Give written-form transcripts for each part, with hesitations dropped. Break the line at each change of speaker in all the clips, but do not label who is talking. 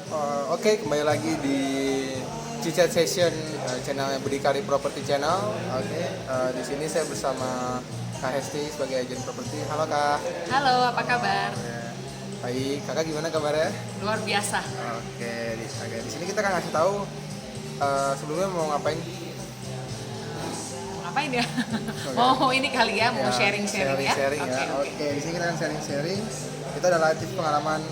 Oke, kembali lagi di Cicat Session, channelnya Berdikari Property Channel. Oke, di sini saya bersama Kak Hesti sebagai agen properti. Halo Kak.
Halo, apa kabar?
Baik, Kakak gimana kabarnya?
Luar biasa.
Oke, di sini kita akan ngasih tahu sebelumnya mau ngapain.
Mau ngapain ya?
Oke.
Mau ini kali ya, mau
Ya,
sharing-sharing ya?
sharing-sharing ya.
Oke.
Oke, di sini kita akan sharing-sharing. Itu adalah tips pengalaman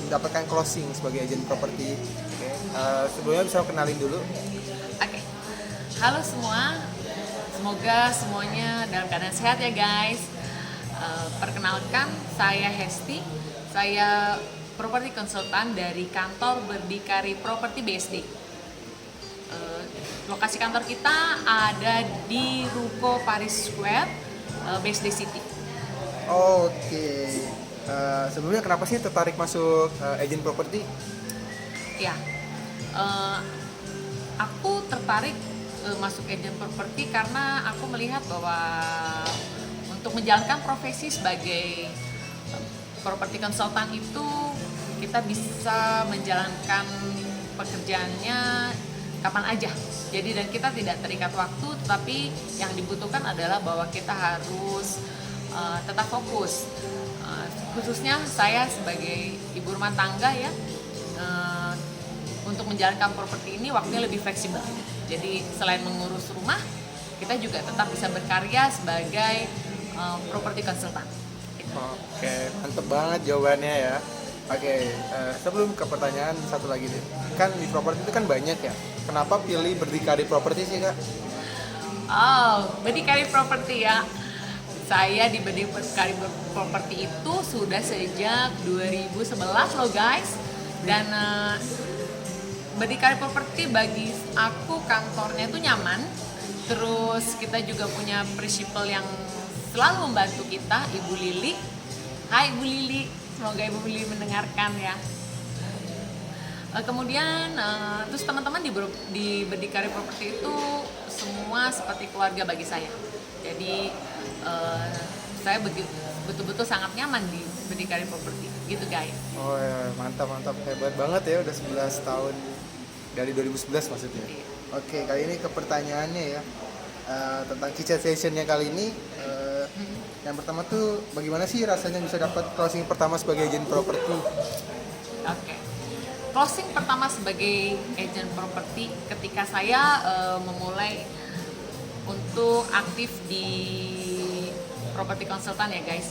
mendapatkan closing sebagai agen properti. Oke, sebelumnya bisa kenalin dulu.
Oke. Halo semua. Semoga semuanya dalam keadaan sehat ya guys. Perkenalkan, saya Hesti. Saya properti konsultan dari kantor Berdikari Property BSD. Lokasi kantor kita ada di Ruko Paris Square, BSD City.
Oke. Sebelumnya kenapa sih tertarik masuk agent properti?
Ya, eh, aku tertarik masuk agent properti karena aku melihat bahwa untuk menjalankan profesi sebagai properti konsultan itu kita bisa menjalankan pekerjaannya kapan aja. Jadi dan kita tidak terikat waktu, tetapi yang dibutuhkan adalah bahwa kita harus tetap fokus. Khususnya saya sebagai ibu rumah tangga ya, untuk menjalankan properti ini waktunya lebih fleksibel. Jadi selain mengurus rumah, kita juga tetap bisa berkarya sebagai properti konsultan.
Oke, mantep banget jawabannya ya. Oke, sebelum ke pertanyaan satu lagi deh. Kan di properti itu kan banyak ya. Kenapa pilih Berdikari Properti sih Kak?
Oh, Berdikari Properti ya. Saya di Berdikari Properti itu sudah sejak 2011 loh guys. Dan Berdikari Properti bagi aku kantornya itu nyaman. Terus kita juga punya prinsipal yang selalu membantu kita, Ibu Lili. Hai Ibu Lili, semoga Ibu Lili mendengarkan ya. Kemudian terus teman-teman di Berdikari Properti itu semua seperti keluarga bagi saya. Jadi saya betul-betul sangat nyaman di Berdikari Properti gitu guys.
Oh ya, mantap hebat banget ya, udah 11 tahun dari 2011 maksudnya.
Iya.
Oke, kali ini ke pertanyaannya ya. Tentang Cicat Sessionnya kali ini, yang pertama tuh bagaimana sih rasanya bisa dapat closing pertama sebagai agen properti?
Oke. Closing pertama sebagai agent properti ketika saya memulai untuk aktif di properti konsultan ya guys.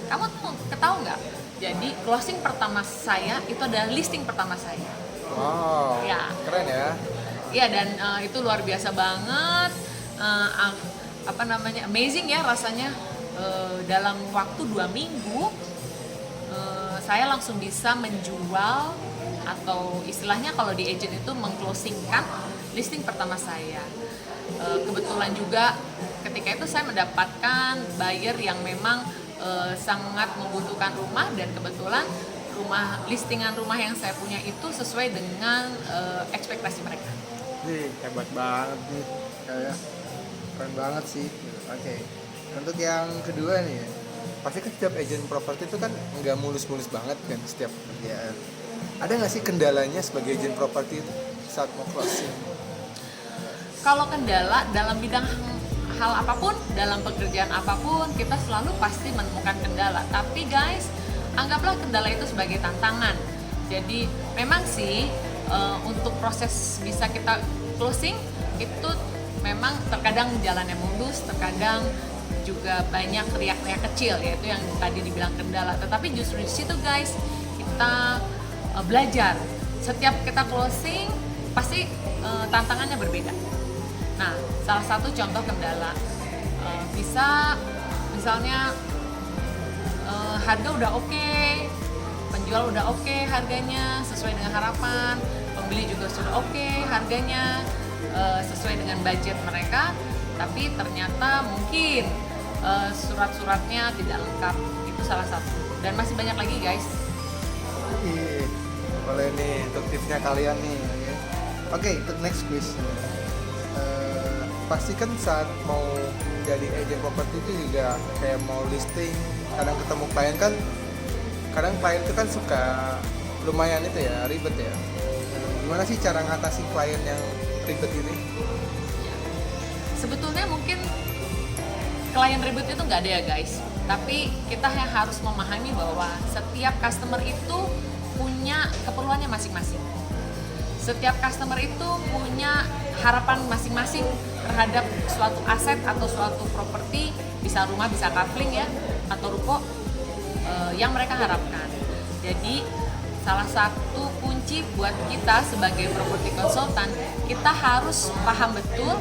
Kamu tuh ketahui nggak? Jadi closing pertama saya itu adalah listing pertama saya.
Wow,
Ya.
keren ya.
Iya dan itu luar biasa banget. Amazing ya rasanya. Dalam waktu 2 minggu saya langsung bisa menjual atau istilahnya kalau di agent itu mengclosingkan listing pertama saya. Kebetulan juga ketika itu saya mendapatkan buyer yang memang sangat membutuhkan rumah dan kebetulan listingan rumah yang saya punya itu sesuai dengan ekspektasi mereka.
Wih, hebat banget nih. Kayak keren banget sih. Oke. Untuk yang kedua nih ya. Pasti kan setiap agent properti itu kan nggak mulus-mulus banget kan setiap pekerjaan. Ada nggak sih kendalanya sebagai agent properti itu saat mau closing?
Kalau kendala dalam bidang hal apapun, dalam pekerjaan apapun, kita selalu pasti menemukan kendala. Tapi guys, anggaplah kendala itu sebagai tantangan. Jadi memang sih untuk proses bisa kita closing itu memang terkadang jalannya mulus, terkadang juga banyak riak-riak kecil, yaitu yang tadi dibilang kendala. Tetapi justru di situ guys kita belajar. Setiap kita closing pasti tantangannya berbeda. Nah, salah satu contoh kendala bisa misalnya harga udah oke, penjual udah oke harganya sesuai dengan harapan, pembeli juga sudah oke harganya sesuai dengan budget mereka, tapi ternyata mungkin surat-suratnya tidak lengkap. Itu salah satu dan masih banyak lagi guys.
Boleh nih untuk tipsnya kalian nih. Oke, untuk next question. Pasti kan saat mau jadi agent properti itu juga kayak mau listing, kadang ketemu klien kan, kadang klien itu kan suka lumayan itu ya, ribet ya. Gimana sih cara ngatasi klien yang ribet ini?
Sebetulnya mungkin klien ribet itu nggak ada ya guys, tapi kita yang harus memahami bahwa setiap customer itu punya keperluannya masing-masing. Setiap customer itu punya harapan masing-masing terhadap suatu aset atau suatu properti, bisa rumah, bisa kafling ya, atau ruko yang mereka harapkan. Jadi salah satu kunci buat kita sebagai property consultant, kita harus paham betul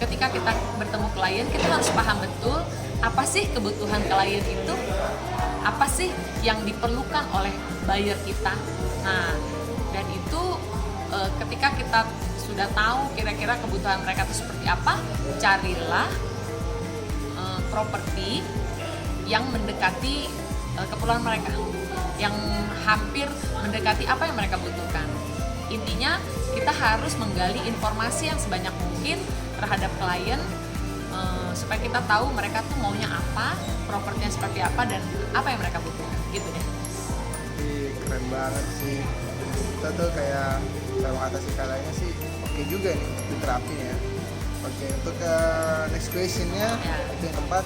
ketika kita bertemu klien, kita harus paham betul apa sih kebutuhan klien itu, apa sih yang diperlukan oleh buyer kita. Nah, dan itu ketika kita sudah tahu kira-kira kebutuhan mereka itu seperti apa, carilah properti yang mendekati keperluan mereka, yang hampir mendekati apa yang mereka butuhkan. Intinya kita harus menggali informasi yang sebanyak mungkin terhadap klien supaya kita tahu mereka tuh maunya apa, propertinya seperti apa, dan apa yang mereka butuhkan, gitu deh.
Keren banget sih. Kita tuh kayak cara mengatasi kalanya sih oke juga nih untuk diterapin ya. Oke, untuk next questionnya itu yang tepat,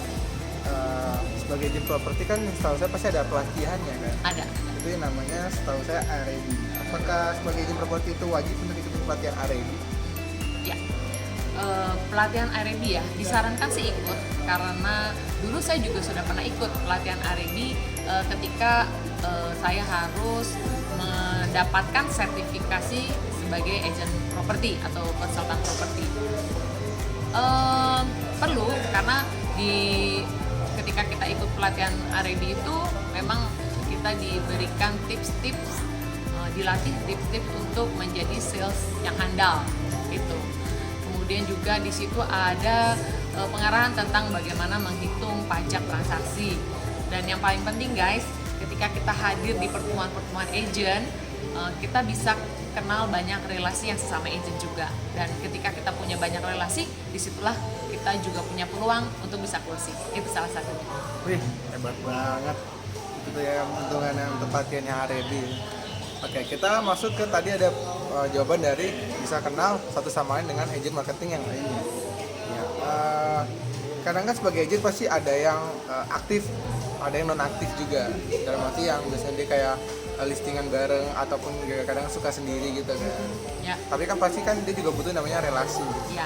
sebagai agent properti kan setahu saya pasti ada pelatihannya kan?
Ada.
Itu yang namanya setahu saya R&D. Apakah sebagai agent properti itu wajib untuk ikut pelatihan R&D?
Ya, pelatihan R&D ya disarankan sih ikut, karena dulu saya juga sudah pernah ikut pelatihan R&D ketika saya harus mendapatkan sertifikasi sebagai agent properti atau konsultan properti. Perlu, karena ketika kita ikut pelatihan R&D itu memang kita diberikan tips-tips, dilatih tips-tips untuk menjadi sales yang handal gitu. Kemudian juga di situ ada pengarahan tentang bagaimana menghitung pajak transaksi. Dan yang paling penting guys, ketika kita hadir di pertemuan-pertemuan agent, kita bisa kenal banyak relasi yang sesama agent juga. Dan ketika kita punya banyak relasi, disitulah kita juga punya peluang untuk bisa closing. Itu salah satunya.
Wih, hebat banget. Itu tuh ya keuntungan yang tempatnya R&D. Oke, kita masuk ke tadi ada jawaban dari bisa kenal satu sama lain dengan agent marketing yang lainnya. Ya, kadang kan sebagai agent pasti ada yang aktif, ada yang non aktif juga. Dalam arti yang biasanya dia kayak listingan bareng ataupun kadang suka sendiri gitu kan.
Ya.
Tapi kan pasti kan dia juga butuh namanya relasi.
Ya.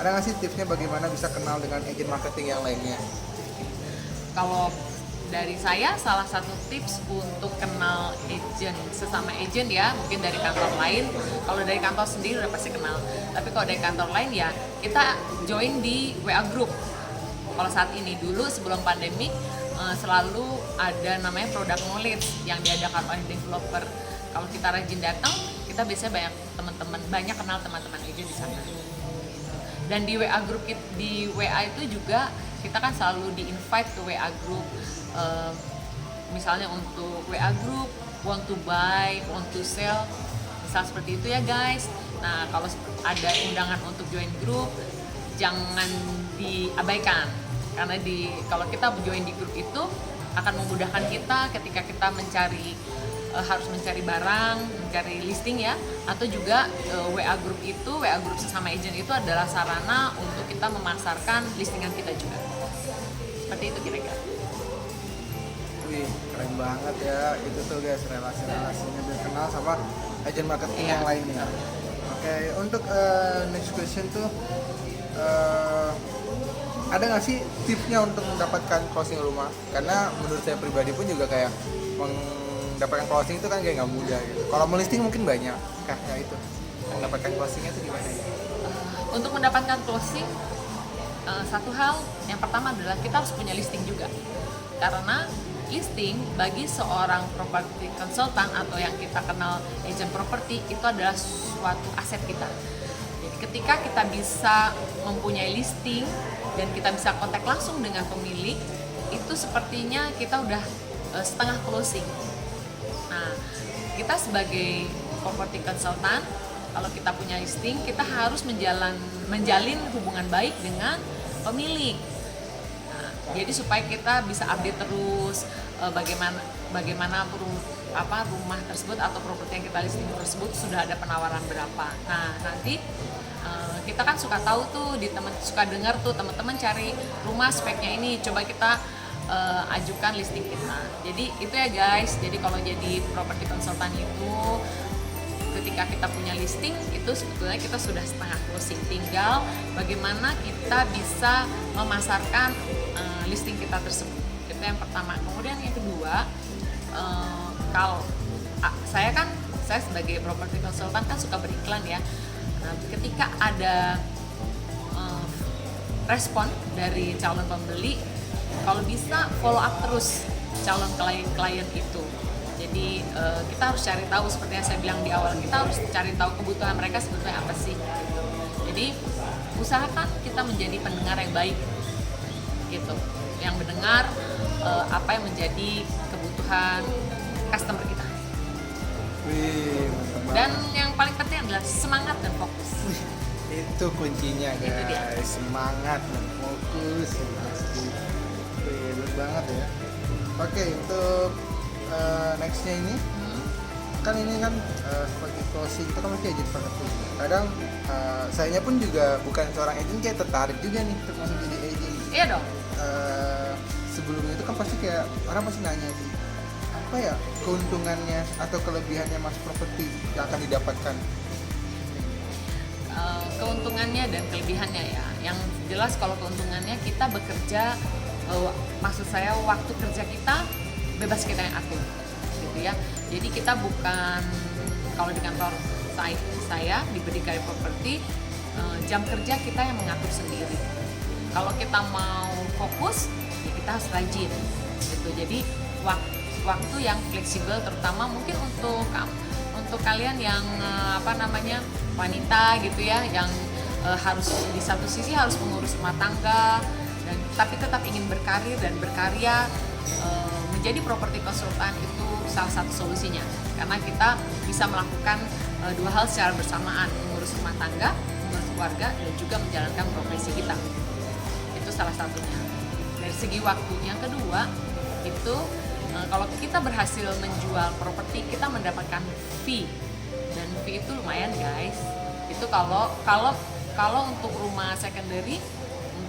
Ada nggak sih tipsnya bagaimana bisa kenal dengan agent marketing yang lainnya?
Kalau dari saya, salah satu tips untuk kenal agent, sesama agent ya, mungkin dari kantor lain. Kalau dari kantor sendiri udah pasti kenal, tapi kalau dari kantor lain ya kita join di WA group. Kalau saat ini, dulu sebelum pandemi selalu ada namanya product knowledge yang diadakan oleh developer. Kalau kita rajin datang, kita biasanya banyak kenal teman-teman agent di sana. Dan di WA group, di WA itu juga kita kan selalu di-invite ke WA group, misalnya untuk WA group want to buy, want to sell, misal seperti itu ya guys. Nah, kalau ada undangan untuk join group, jangan diabaikan, karena kalau kita join di grup itu akan memudahkan kita ketika kita harus mencari barang, mencari listing ya, atau juga WA group sesama agent itu adalah sarana untuk kita memasarkan listingan kita juga. Seperti itu kira-kira.
Wih, keren banget ya itu tuh guys, relasi-relasinya biar kenal sama agent marketing yang lainnya. Oke, untuk next question tuh ada nggak sih tipsnya untuk mendapatkan closing rumah? Karena menurut saya pribadi pun juga kayak mendapatkan closing itu kan kayak nggak mudah gitu. Kalau melisting mungkin banyak, ya itu mendapatkan closingnya itu gimana?
Untuk mendapatkan closing, satu hal yang pertama adalah kita harus punya listing juga, karena listing bagi seorang property consultant atau yang kita kenal agent property itu adalah suatu aset kita. Jadi ketika kita bisa mempunyai listing dan kita bisa kontak langsung dengan pemilik, itu sepertinya kita udah setengah closing. Nah, kita sebagai property consultant, kalau kita punya listing, kita harus menjalin hubungan baik dengan pemilik. Nah, jadi supaya kita bisa update terus bagaimana rumah tersebut atau properti yang kita listing tersebut sudah ada penawaran berapa. Nah nanti kita kan suka tahu tuh suka dengar tuh teman-teman cari rumah speknya ini, coba kita ajukan listing kita. Jadi itu ya guys, jadi kalau jadi properti konsultan itu ketika kita punya listing itu sebetulnya kita sudah setengah closing, tinggal bagaimana kita bisa memasarkan listing kita tersebut. Itu yang pertama. Kemudian yang kedua, kalau saya sebagai properti konsultan kan suka beriklan ya. Nah, ketika ada respon dari calon pembeli, kalau bisa follow up terus calon klien itu. Jadi kita harus cari tahu, seperti yang saya bilang di awal, kita harus cari tahu kebutuhan mereka sebetulnya apa sih gitu. Jadi usahakan kita menjadi pendengar yang baik gitu, yang mendengar apa yang menjadi kebutuhan customer kita.
Wih, mantap banget.
Dan yang paling penting adalah semangat dan fokus.
Itu kuncinya
Itu dia.
guys, semangat dan fokus yang pasti. Wih, bener banget ya. Oke, untuk nextnya ini kan ini kan sebagai closing itu kan masih agent properti. Kadang sayanya pun juga bukan seorang agent, kayak tertarik juga nih untuk masuk jadi agent.
Iya dong.
Sebelumnya itu kan pasti kayak orang pasti nanya sih, apa ya keuntungannya atau kelebihannya masuk properti yang akan didapatkan.
Keuntungannya dan kelebihannya ya. Yang jelas kalau keuntungannya kita bekerja, maksud saya waktu kerja kita bebas kita yang atur gitu ya. Jadi kita bukan, kalau di kantor saya di Berdikari Properti, jam kerja kita yang mengatur sendiri. Kalau kita mau fokus ya kita harus rajin gitu. Jadi waktu yang fleksibel, terutama mungkin untuk kalian yang wanita gitu ya, yang harus di satu sisi harus mengurus rumah tangga dan tapi tetap ingin berkarir dan berkarya. Menjadi properti konsultan itu salah satu solusinya, karena kita bisa melakukan dua hal secara bersamaan, mengurus rumah tangga, mengurus keluarga, dan juga menjalankan profesi kita. Itu salah satunya. Dari segi waktu, yang kedua itu kalau kita berhasil menjual properti, kita mendapatkan fee, dan fee itu lumayan guys. Itu kalau untuk rumah secondary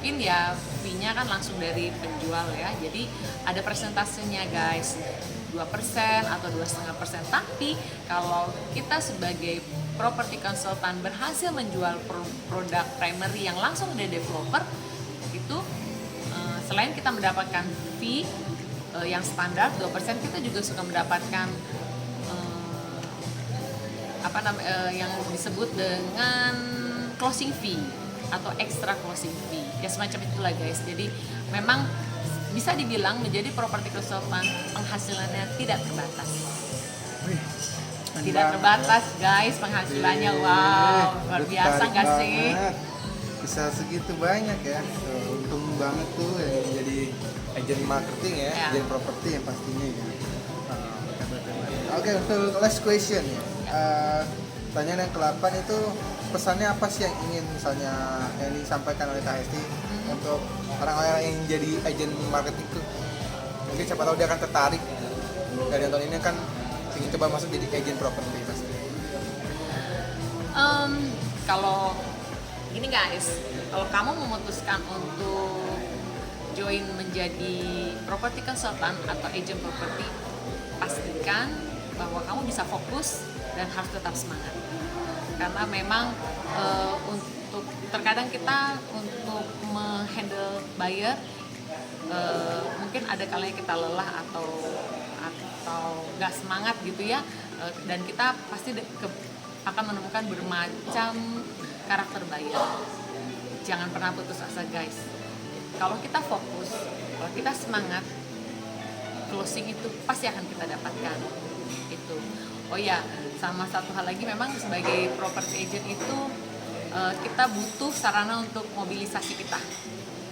mungkin ya fee-nya kan langsung dari penjual ya, jadi ada persentasenya guys, 2% atau 2,5%. Tapi kalau kita sebagai property consultant berhasil menjual produk primary yang langsung dari developer itu, selain kita mendapatkan fee yang standar 2%, kita juga suka mendapatkan yang disebut dengan closing fee atau extra closing fee, ya semacam itulah guys. Jadi memang bisa dibilang menjadi property consultant penghasilannya tidak terbatas.
Wih,
Tidak terbatas guys penghasilannya. Wow, luar biasa nggak sih?
Bisa segitu banyak ya. Untung banget tuh yang jadi agent marketing ya,
Ya.
agent properti yang pastinya ya. Oke, untuk last question ya. Pertanyaan yang ke-8 itu, pesannya apa sih yang ingin misalnya yang disampaikan oleh Kak Hesti untuk orang-orang yang jadi agent marketing tuh? Mungkin siapa tahu dia akan tertarik dari tahun ini kan ingin coba masuk jadi agent properti pasti.
Kalau gini guys, kalau kamu memutuskan untuk join menjadi property consultant atau agent property, pastikan bahwa kamu bisa fokus dan harus tetap semangat. Karena memang untuk terkadang kita untuk menghandle buyer mungkin ada kalanya kita lelah atau nggak semangat gitu ya, dan kita pasti akan menemukan bermacam karakter buyer. Jangan pernah putus asa guys. Kalau kita fokus, kalau kita semangat, closing itu pasti akan kita dapatkan. Itu. Oh ya, sama satu hal lagi, memang sebagai property agent itu kita butuh sarana untuk mobilisasi kita.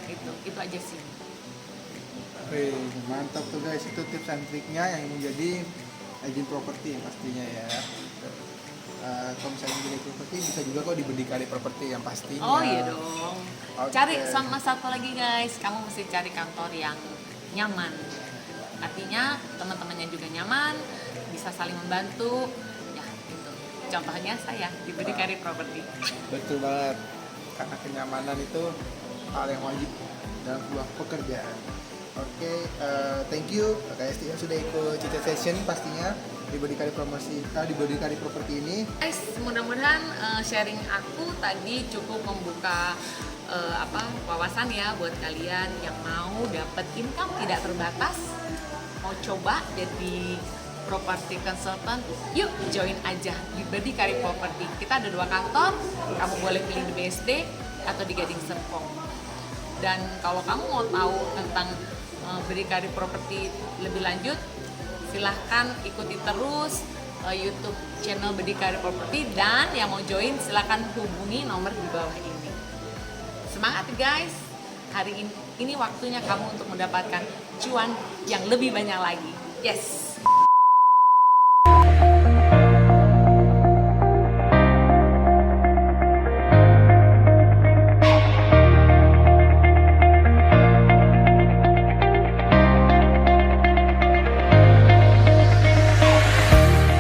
Itu aja sih.
Wih, mantap tuh guys, itu tips and triknya yang menjadi agent properti yang pastinya ya. Kalau misalnya menjadi properti bisa juga kok di Berdikari Properti yang pastinya.
Oh iya dong.
Oke.
Cari sama satu lagi guys, kamu mesti cari kantor yang nyaman. Artinya teman-temannya juga nyaman, bisa saling membantu. Ya, itu. Contohnya saya di Berdikari Property.
Betul banget, karena kenyamanan itu hal yang wajib dalam sebuah pekerjaan. Oke, thank you Kak Esti yang sudah ikut Cica Session pastinya di Berdikari di Berdikari Property ini.
Guys, mudah-mudahan sharing aku tadi cukup membuka wawasan ya buat kalian yang mau dapat income tidak terbatas, mau coba jadi property consultant, yuk join aja di Berdikari Property. Kita ada 2 kantor, kamu boleh pilih di BSD atau di Gading Serpong. Dan kalau kamu mau tahu tentang Berdikari Property lebih lanjut, silahkan ikuti terus YouTube channel Berdikari Property, dan yang mau join silahkan hubungi nomor di bawah ini. Semangat guys, hari ini waktunya kamu untuk mendapatkan cuan yang lebih banyak lagi. Yes.